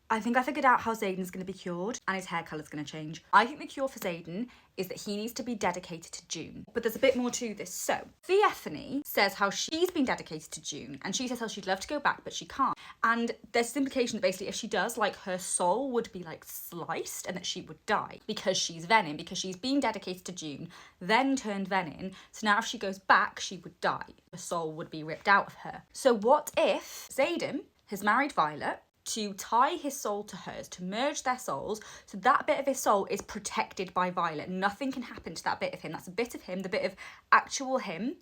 I think I figured out how Xaden's going to be cured and his hair colour's going to change. I think the cure for Xaden is that he needs to be dedicated to June. But there's a bit more to this. So, Theophany says how she's been dedicated to June, and she says how she'd love to go back, but she can't. And there's this implication that basically if she does, like, her soul would be, like, sliced and that she would die because she's Venin, because she's been dedicated to June, then turned Venin. So now if she goes back, she would die. Her soul would be ripped out of her. So what if Xaden has married Violet to tie his soul to hers, to merge their souls, so that bit of his soul is protected by Violet. Nothing can happen to that bit of him. That's a bit of him, the bit of actual him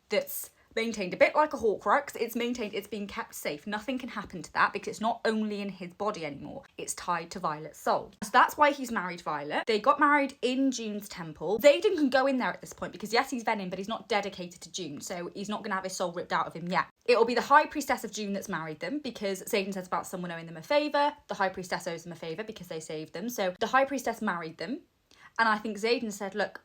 that's maintained, a bit like a Horcrux. It's maintained, it's being kept safe. Nothing can happen to that because it's not only in his body anymore. It's tied to Violet's soul. So that's why he's married Violet. They got married in June's temple. Xaden can go in there at this point because yes, he's Venin, but he's not dedicated to June, so he's not going to have his soul ripped out of him yet. It'll be the High Priestess of June that's married them because Xaden says about someone owing them a favour. The High Priestess owes them a favour because they saved them. So the High Priestess married them. And I think Xaden said, look,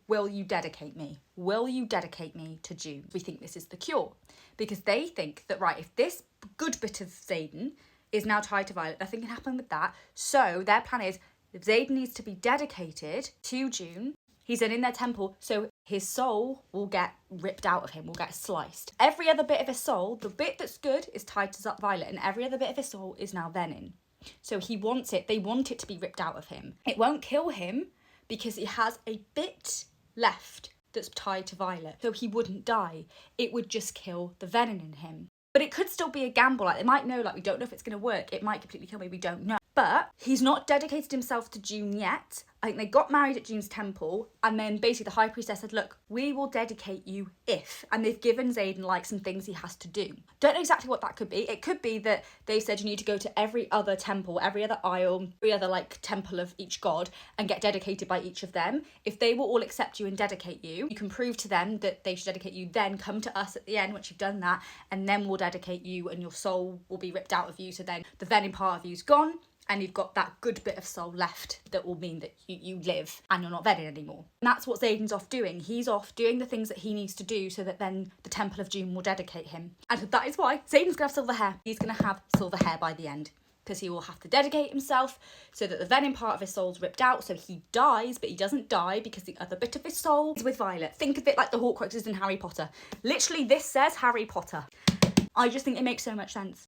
will you dedicate me? Will you dedicate me to June? We think this is the cure because they think that, right, if this good bit of Xaden is now tied to Violet, nothing can happen with that. So their plan is if Xaden needs to be dedicated to June, he's then in their temple, so his soul will get ripped out of him, will get sliced. Every other bit of his soul, the bit that's good is tied to Violet, and every other bit of his soul is now Venin. So he wants it, they want it to be ripped out of him. It won't kill him because he has a bit left that's tied to Violet, so he wouldn't die. It would just kill the Venin in him. But it could still be a gamble, like they might know, like we don't know if it's going to work. It might completely kill me, we don't know. But he's not dedicated himself to June yet. I think they got married at June's temple, and then basically the High Priestess said, look, we will dedicate you if. And they've given Xaden like some things he has to do. Don't know exactly what that could be. It could be that they said you need to go to every other temple, every other isle, every other like temple of each god and get dedicated by each of them. If they will all accept you and dedicate you, you can prove to them that they should dedicate you, then come to us at the end once you've done that, and then we'll dedicate you and your soul will be ripped out of you. So then the Venin part of you's gone, and you've got that good bit of soul left that will mean that you live and you're not Venin anymore. And that's what Xaden's off doing. He's off doing the things that he needs to do so that then the Temple of June will dedicate him. And that is why Xaden's going to have silver hair. He's going to have silver hair by the end because he will have to dedicate himself so that the Venin part of his soul's ripped out, so he dies, but he doesn't die because the other bit of his soul is with Violet. Think of it like the Horcruxes in Harry Potter. Literally, this says Harry Potter. I just think it makes so much sense.